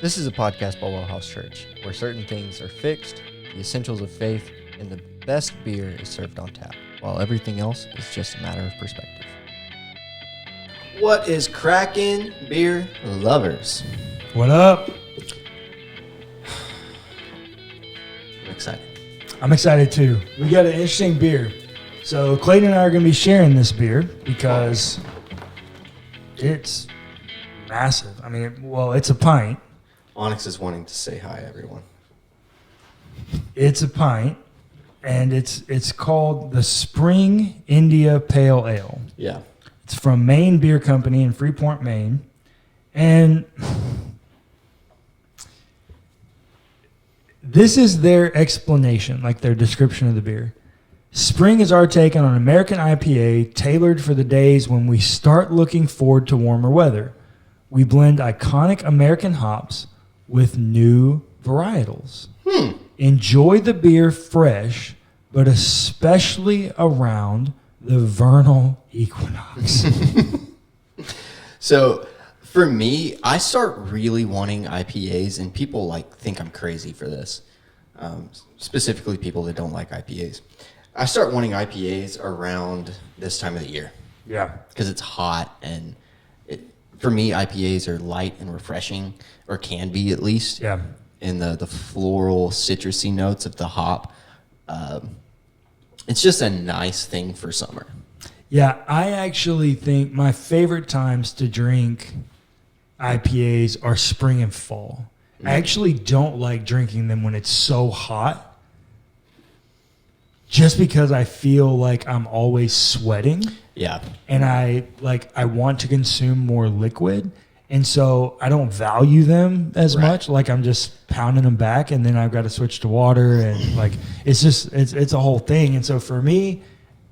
This is a podcast by WellHouse Church, where certain things are fixed, the essentials of faith, and the best beer is served on tap, while everything else is just a matter of perspective. What is cracking, beer lovers? What up? I'm excited. I'm excited too. We got an interesting beer. So Clayton and I are going to be sharing this beer because it's massive. I mean, it's a pint. Onyx is wanting to say hi, everyone. It's a pint, and it's called the Spring India Pale Ale. Yeah. It's from Maine Beer Company in Freeport, Maine. And this is their explanation, like their description of the beer. Spring is our take on an American IPA tailored for the days when we start looking forward to warmer weather. We blend iconic American hops with new varietals. Enjoy the beer fresh, but especially around the vernal equinox. So for me, I start really wanting IPAs, and people think I'm crazy for this. Specifically, people that don't like IPAs. I start wanting IPAs around this time of the year. Yeah. Because it's hot, and for me, IPAs are light and refreshing, or can be at least. Yeah. In the floral, citrusy notes of the hop. It's just a nice thing for summer. Yeah, I actually think my favorite times to drink IPAs are spring and fall. I actually don't like drinking them when it's so hot, just because I feel like I'm always sweating. Yeah. And I want to consume more liquid. And so I don't value them as much. Like I'm just pounding them back, and then I've got to switch to water, and it's a whole thing. And so for me,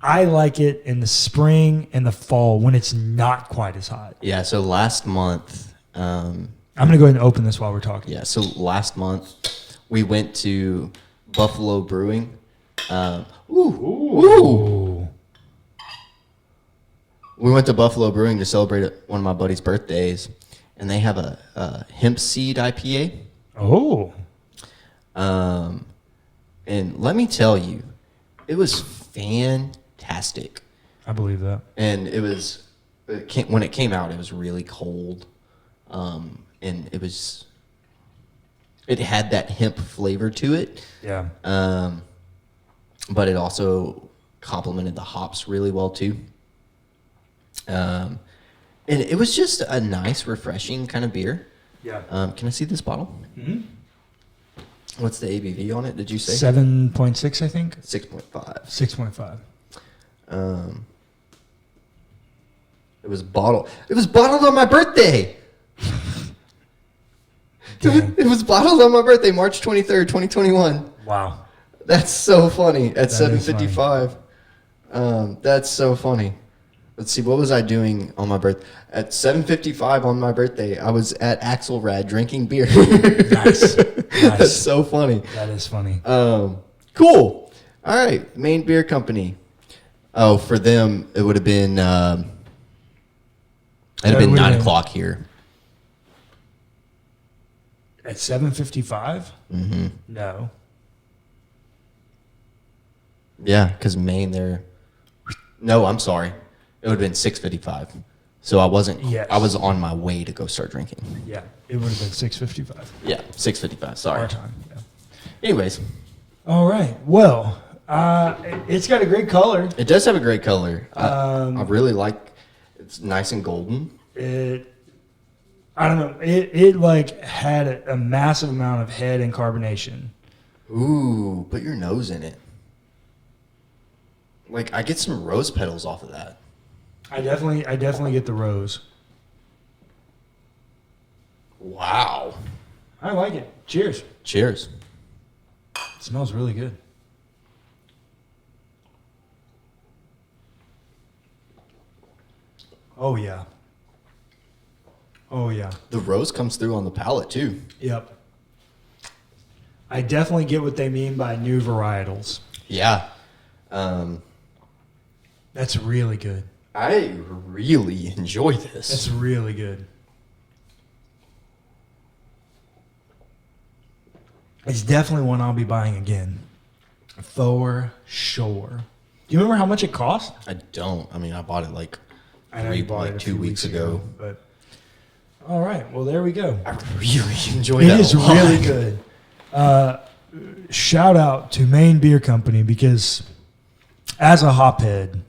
I like it in the spring and the fall when it's not quite as hot. Yeah, so last month... I'm going to go ahead and open this while we're talking. Yeah, so last month we went to Buffalo Brewing. Ooh. We went to Buffalo Brewing to celebrate one of my buddy's birthdays, and they have a hemp seed IPA. Oh. And let me tell you, it was fantastic. I believe that. And when it came out, it was really cold. And it had that hemp flavor to it. Yeah. But it also complemented the hops really well too. And it was just a nice, refreshing kind of beer. Yeah. Can I see this bottle? Mm-hmm. What's the ABV on it, did you say? 7.6, I think. 6.5. 6.5. It was bottled on my birthday. It was bottled on my birthday, March 23rd, 2021. Wow. That's so funny. At That is 7:55. That's so funny. Let's see, what was I doing on my birthday? At 7:55 on my birthday, I was at Axelrad drinking beer. Nice. That's so funny. That is funny. Cool. All right, Maine Beer Company. Oh, for them, it would have been 9 o'clock here. At 7:55? Mm-hmm. No. Yeah, because Maine, no, I'm sorry. It would have been 6:55. So I wasn't. Yes. I was on my way to go start drinking. Yeah, it would have been 6:55. Yeah, 6:55. Sorry. Our time. Yeah. Anyways, All right. Well, it's got a great color. it does have a great color. I really like. It's nice and golden. I don't know. It had a massive amount of head and carbonation. Ooh, put your nose in it. I get some rose petals off of that. I definitely get the rose. Wow. I like it. Cheers. Cheers. It smells really good. Oh yeah. Oh yeah. The rose comes through on the palate too. Yep. I definitely get what they mean by new varietals. Yeah. That's really good. I really enjoy this. That's really good. It's definitely one I'll be buying again. For sure. Do you remember how much it cost? I don't. I mean, I bought it like I know you bought it 2 weeks ago. But all right, well there we go. I really enjoyed It that. is really good. Shout out to Maine Beer Company, because as a hophead,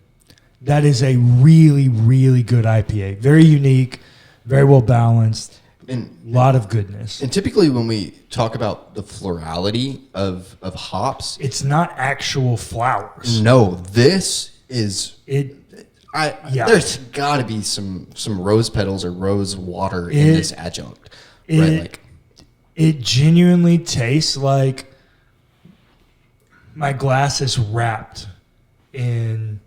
that is a really, really good IPA. Very unique, very well balanced, And a lot of goodness. And typically when we talk about the florality of hops, It's not actual flowers. no, this is Yeah. there's got to be some rose petals or rose water in this adjunct. Right? Like, It genuinely tastes like my glass is wrapped in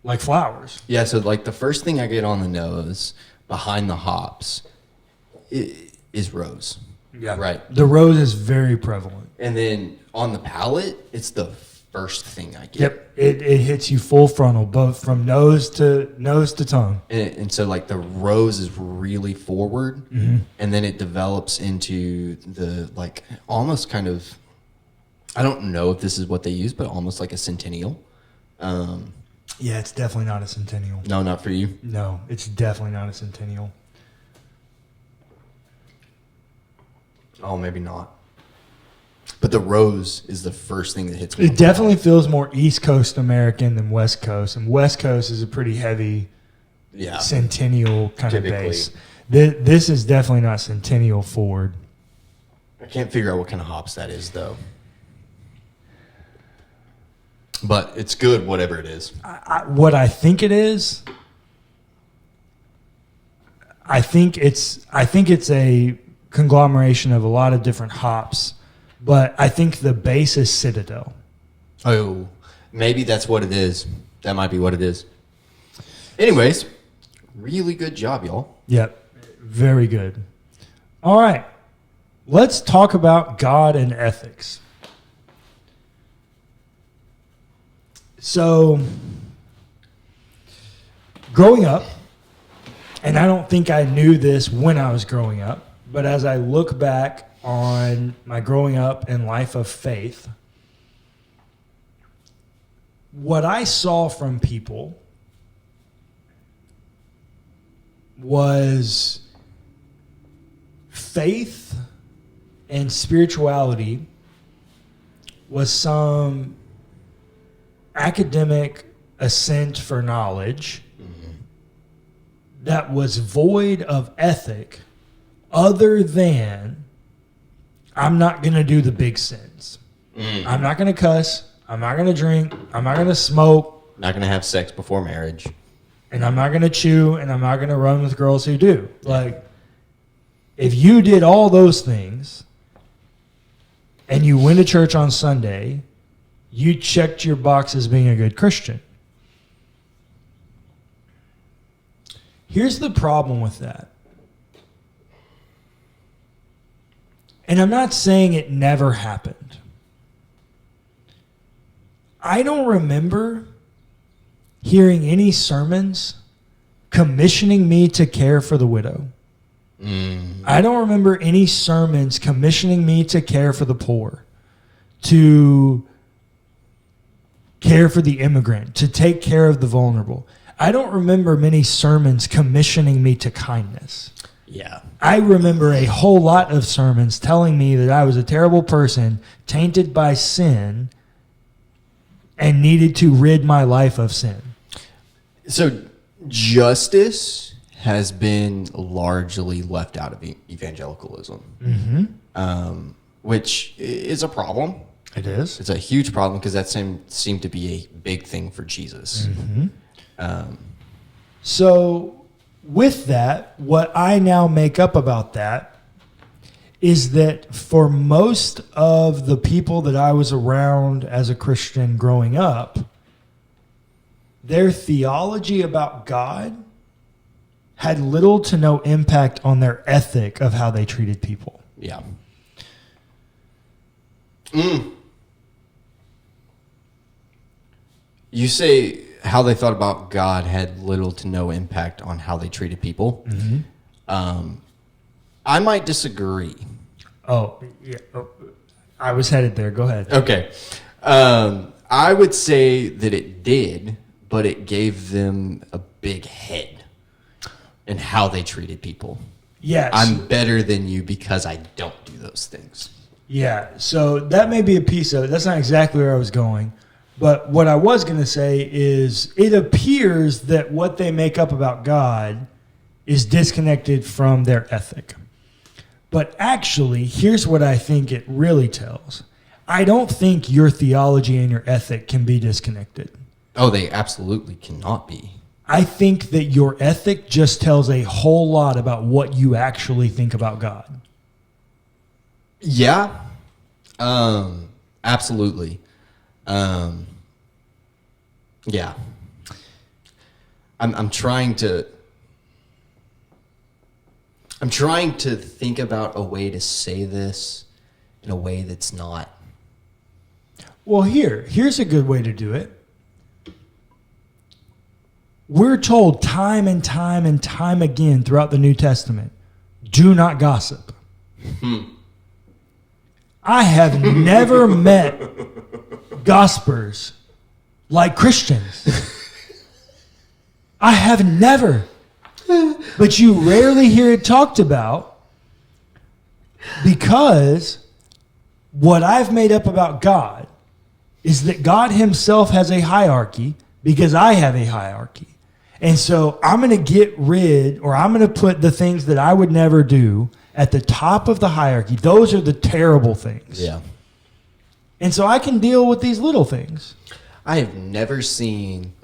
like flowers. yeah, so like the first thing I get on the nose behind the hops is rose. Yeah. Right. The rose is very prevalent. And then on the palate, it's the first thing I get. Yep. It hits you full frontal, both from nose to tongue. And so like the rose is really forward, Mm-hmm. and then it develops into the like almost kind of, I don't know if this is what they use, but almost like a centennial. Yeah, it's definitely not a centennial. No, not for you. No, it's definitely not a centennial. Oh, maybe not. But the rose is the first thing that hits me. It definitely feels more East Coast American than West Coast, and West Coast is a pretty heavy centennial kind Typically. of base. This is definitely not centennial forward. I can't figure out what kind of hops that is, though. But it's good, whatever it is. What I think it is, I think it's a conglomeration of a lot of different hops, but I think the base is Citadel. Oh, maybe that's what it is. That might be what it is. Anyways, really good job, y'all. Yep, very good. All right, let's talk about God and ethics. So, growing up, and I don't think I knew this when I was growing up, but as I look back on my growing up and life of faith, what I saw from people was faith and spirituality was some academic assent for knowledge that was void of ethic, other than I'm not going to do the big sins. I'm not going to cuss. I'm not going to drink. I'm not going to smoke. Not going to have sex before marriage. And I'm not going to chew. And I'm not going to run with girls who do. Like, if you did all those things and you went to church on Sunday, you checked your box as being a good Christian. Here's the problem with that. And I'm not saying it never happened. I don't remember hearing any sermons commissioning me to care for the widow. I don't remember any sermons commissioning me to care for the poor, to care for the immigrant, to take care of the vulnerable. I don't remember many sermons commissioning me to kindness. Yeah. I remember a whole lot of sermons telling me that I was a terrible person, tainted by sin, and needed to rid my life of sin. So justice has been largely left out of evangelicalism, which is a problem. It is. It's a huge problem because that seemed to be a big thing for Jesus. So with that, what I now make up about that is that for most of the people that I was around as a Christian growing up, their theology about God had little to no impact on their ethic of how they treated people. Yeah. You say how they thought about God had little to no impact on how they treated people. I might disagree. Oh, yeah. I was headed there. Go ahead. Okay. I would say that it did, but it gave them a big head in how they treated people. Yes. I'm better than you because I don't do those things. Yeah. So that may be a piece of it. That's not exactly where I was going. But what I was going to say is it appears that what they make up about God is disconnected from their ethic. But actually, here's what I think it really tells. I don't think your theology and your ethic can be disconnected. Oh, they absolutely cannot be. I think that your ethic just tells a whole lot about what you actually think about God. Yeah. Absolutely. Yeah. I'm trying to think about a way to say this in a way that's not. Well, here's a good way to do it. We're told time and time and time again throughout the New Testament, do not gossip. I have never met gossipers like Christians. I have never. But you rarely hear it talked about because what I've made up about God is that God himself has a hierarchy because I have a hierarchy. And so I'm going to get rid, or I'm going to put the things that I would never do at the top of the hierarchy. Those are the terrible things. Yeah. And so I can deal with these little things. I have never seen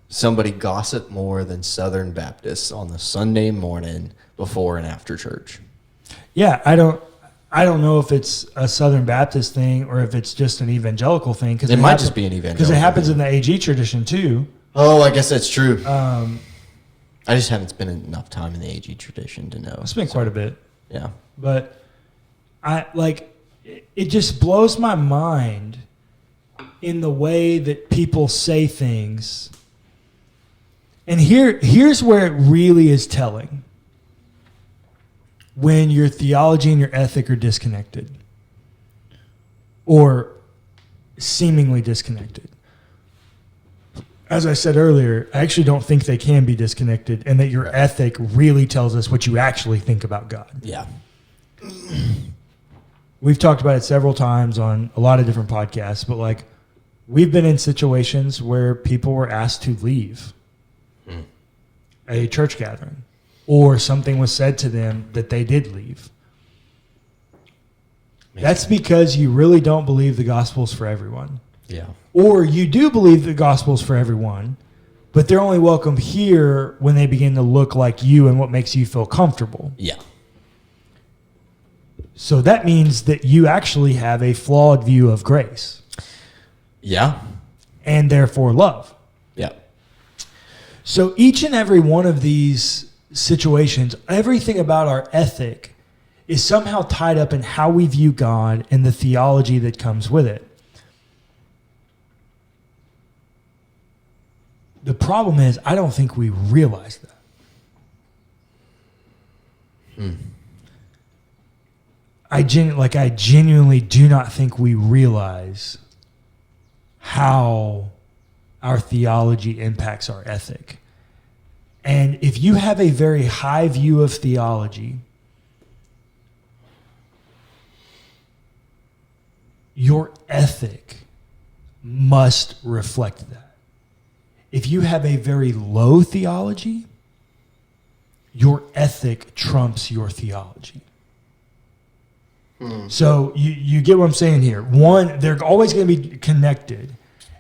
somebody gossip more than Southern Baptists on the Sunday morning before and after church. Yeah, I don't know if it's a Southern Baptist thing or if it's just an evangelical thing. It might just be an evangelical because it happens in the AG tradition too. Oh, I guess that's true. I just haven't spent enough time in the AG tradition to know. I spent quite a bit. Yeah. But it just blows my mind in the way that people say things. And here's where it really is telling. When your theology and your ethic are disconnected or seemingly disconnected. As I said earlier, I actually don't think they can be disconnected and that your ethic really tells us what you actually think about God. Yeah. We've talked about it several times on a lot of different podcasts, but we've been in situations where people were asked to leave a church gathering. Or something was said to them that they did leave. That's because you really don't believe the gospel's for everyone. Yeah. Or you do believe the gospel's for everyone, but they're only welcome here when they begin to look like you and what makes you feel comfortable. Yeah. So that means that you actually have a flawed view of grace. Yeah. And therefore love. Yeah. So each and every one of these situations, everything about our ethic is somehow tied up in how we view God and the theology that comes with it. The problem is, I don't think we realize that. I genuinely do not think we realize how our theology impacts our ethic. And if you have a very high view of theology, your ethic must reflect that. If you have a very low theology, your ethic trumps your theology. So you get what I'm saying here. One, they're always going to be connected.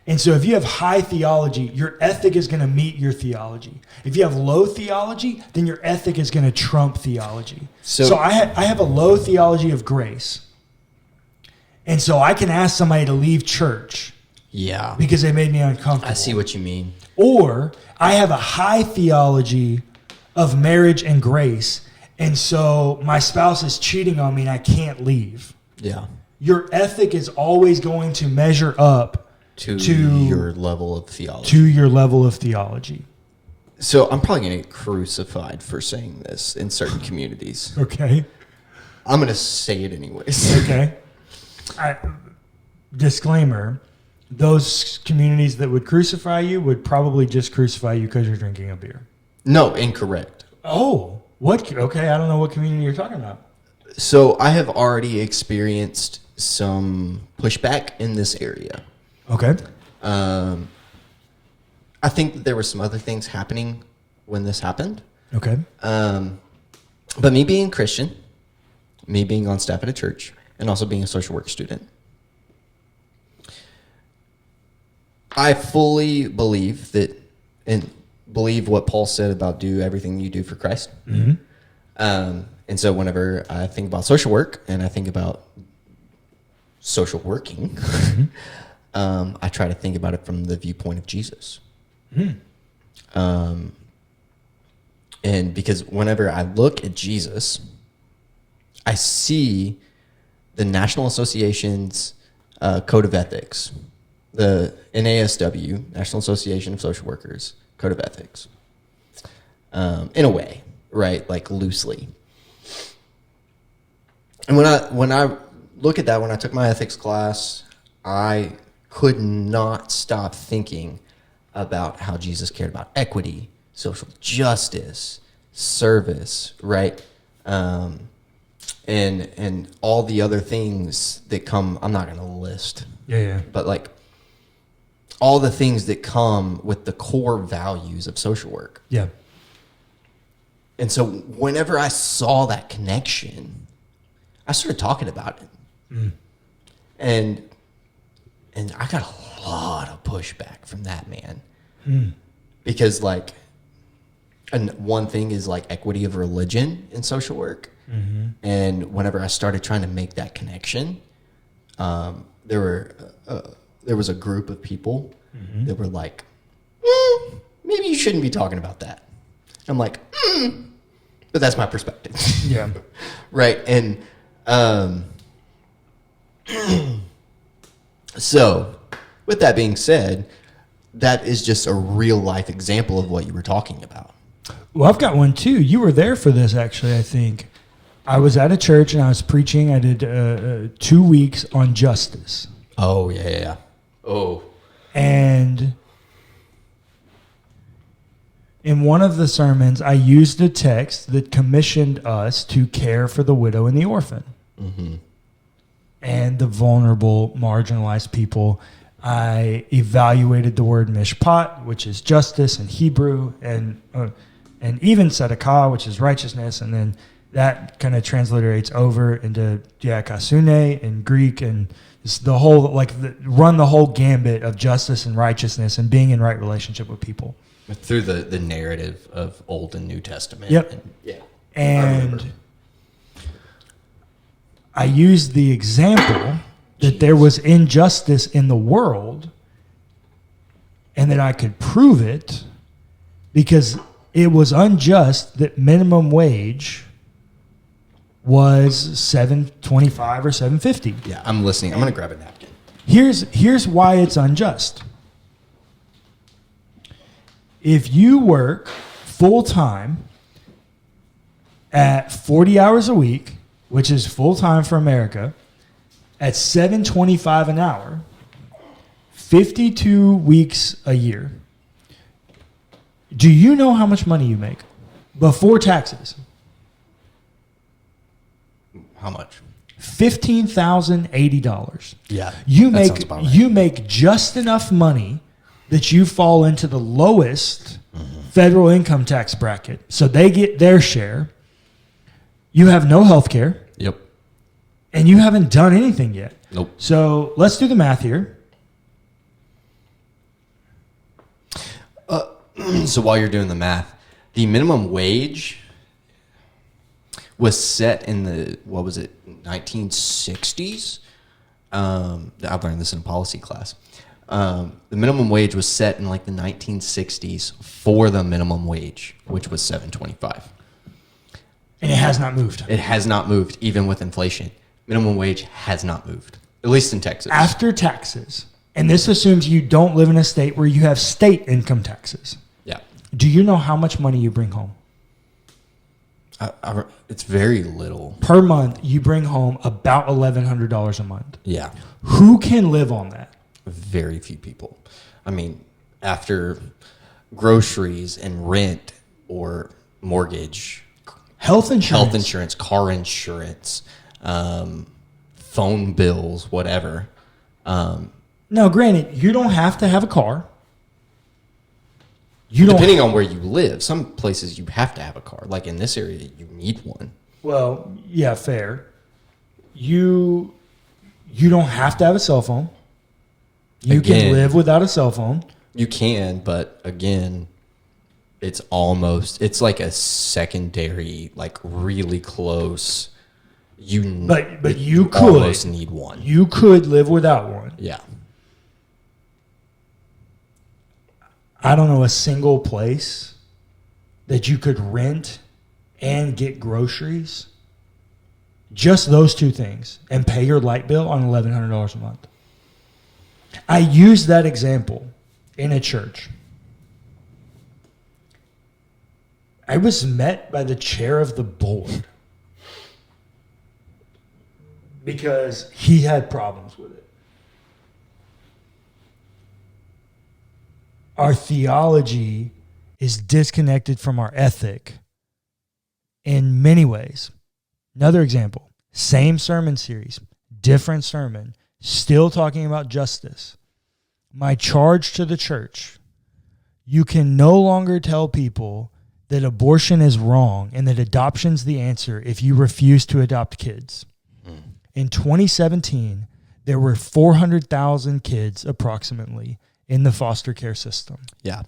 And so if you have high theology, your ethic is going to meet your theology. If you have low theology, then your ethic is going to trump theology. So I have a low theology of grace. And so I can ask somebody to leave church. Yeah. Because they made me uncomfortable. I see what you mean. Or I have a high theology of marriage and grace. And so my spouse is cheating on me and I can't leave. Yeah. Your ethic is always going to measure up to your level of theology. So I'm probably going to get crucified for saying this in certain communities. Okay. I'm going to say it anyways. Okay. Disclaimer, those communities that would crucify you would probably just crucify you because you're drinking a beer. No, incorrect. Oh, what? Okay, I don't know what community you're talking about. So I have already experienced some pushback in this area. Okay. I think that there were some other things happening when this happened. Okay. But me being Christian, me being on staff at a church, and also being a social work student, I fully believe that, and believe what Paul said about do everything you do for Christ. Mm-hmm. And so whenever I think about social work and I think about social working, Mm-hmm. I try to think about it from the viewpoint of Jesus. Mm. And because whenever I look at Jesus, I see the National Association's Code of Ethics, the NASW, National Association of Social Workers, Code of Ethics, in a way, right? Like loosely. And when I look at that, when I took my ethics class, I could not stop thinking about how Jesus cared about equity, social justice, service, right? And all the other things that come, I'm not going to list. Yeah. But like all the things that come with the core values of social work. Yeah. And so whenever I saw that connection, I started talking about it. Mm. And I got a lot of pushback from that man. Mm. Because like, and one thing is like equity of religion in social work. Mm-hmm. And whenever I started trying to make that connection, there was a group of people Mm-hmm. that were like, maybe you shouldn't be talking about that. I'm like, but that's my perspective. Yeah. Right. And so with that being said, that is just a real life example of what you were talking about. Well, I've got one too. You were there for this, actually, I think. I was at a church and I was preaching. I did 2 weeks on justice. Oh, yeah. Oh. And in one of the sermons, I used a text that commissioned us to care for the widow and the orphan. Mm-hmm. And the vulnerable, marginalized people. I evaluated the word mishpat, which is justice in Hebrew, and even tzedakah, which is righteousness, and then that kind of transliterates over into diakasune in Greek, and it's the whole run the whole gambit of justice and righteousness and being in right relationship with people Through the narrative of Old and New Testament. Yep. And I used the example that there was injustice in the world and that I could prove it because it was unjust that minimum wage was $7.25 or $7.50. Yeah, I'm listening. I'm going to grab a napkin. Here's why it's unjust. If you work full time at 40 hours a week, which is full time for America, at $7.25 an hour, 52 weeks a year, do you know how much money you make before taxes? How much? $15,080. Yeah. You make just enough money that you fall into the lowest federal income tax bracket. So they get their share. You have no health care. Yep. And you haven't done anything yet. Nope. So let's do the math here. So while you're doing the math, the minimum wage was set in the, 1960s? I've learned this in a policy class. The minimum wage was set in like the 1960s for the minimum wage, which was $7.25. And it has not moved. It has not moved, even with inflation. Minimum wage has not moved, at least in Texas. After taxes, and this assumes you don't live in a state where you have state income taxes. Yeah. Do you know how much money you bring home? It's very little. Per month, you bring home about $1,100 a month. Yeah. Who can live on that? Very few people. I mean, after groceries and rent or mortgage, Health insurance, car insurance, phone bills, whatever. Now, granted, you don't have to have a car. Depending on where you live, some places you have to have a car. Like in this area, you need one. Well, yeah, fair. You don't have to have a cell phone. You can live without a cell phone. You can, but again, it's like a secondary, like really close. But you could almost need one. You could live without one. Yeah. I don't know a single place that you could rent and get groceries. Just those two things and pay your light bill on $1,100 a month. I used that example in a church. I was met by the chair of the board because he had problems with it. Our theology is disconnected from our ethic in many ways. Another example, same sermon series, different sermon, still talking about justice. My charge to the church, you can no longer tell people that abortion is wrong and that adoption's the answer if you refuse to adopt kids. In 2017, there were 400,000 kids approximately in the foster care system. Yeah.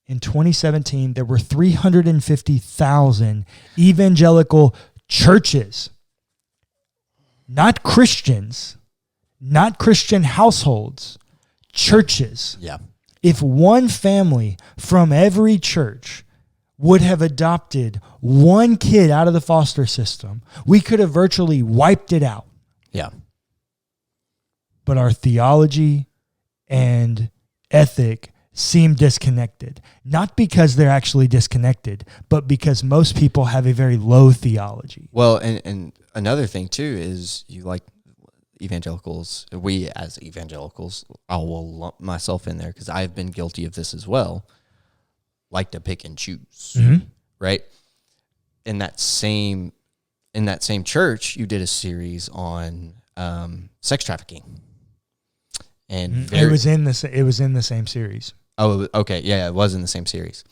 In 2017, there were 350,000 evangelical churches, not Christians, not Christian households, churches. Yeah. If one family from every church would have adopted one kid out of the foster system, we could have virtually wiped it out. Yeah. But our theology and ethic seem disconnected. Not because they're actually disconnected, but because most people have a very low theology. Well, and another thing too is you like evangelicals. We as evangelicals, I will lump myself in there because I've been guilty of this as well. Like to pick and choose, right? In that same church, you did a series on sex trafficking. And it was in the same series. Oh, okay. Yeah, it was in the same series.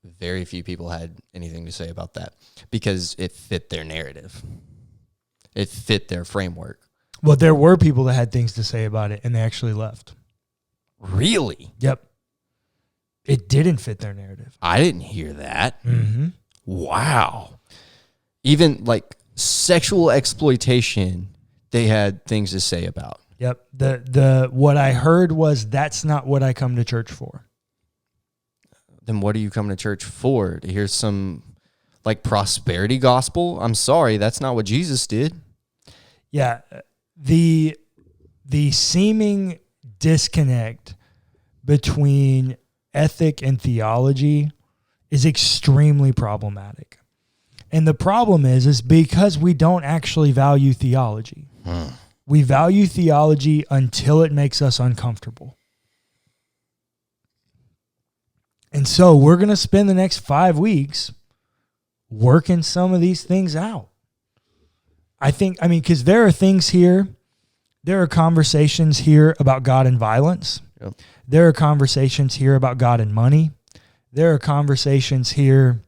Very few people had anything to say about that because it fit their narrative. It fit their framework. Well, there were people that had things to say about it, and they actually left. Really? Yep. It didn't fit their narrative. I didn't hear that. Mm-hmm. Wow. Even like sexual exploitation, they had things to say about. Yep. The what I heard was that's not what I come to church for. Then what do you come to church for? To hear some like prosperity gospel? I'm sorry, that's not what Jesus did. Yeah. The seeming disconnect between ethic and theology is extremely problematic. And the problem is because we don't actually value theology. We value theology until it makes us uncomfortable. And so we're going to spend the next 5 weeks working some of these things out. Because there are things here, there are conversations here about God and violence. Yep. There are conversations here about God and money. There are conversations here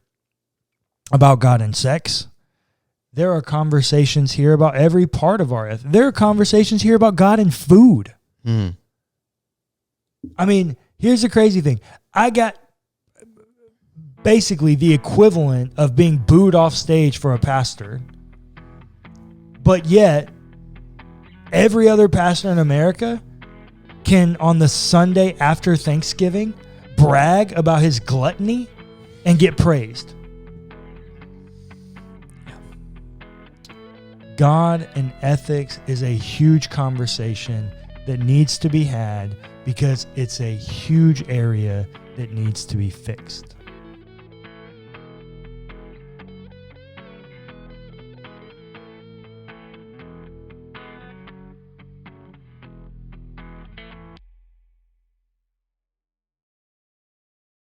about God and sex. There are conversations here about every part of our ethic. There are conversations here about God and food. Mm. I mean, here's the crazy thing. I got basically the equivalent of being booed off stage for a pastor. But yet, every other pastor in America can, on the Sunday after Thanksgiving, brag about his gluttony and get praised. God and ethics is a huge conversation that needs to be had because it's a huge area that needs to be fixed.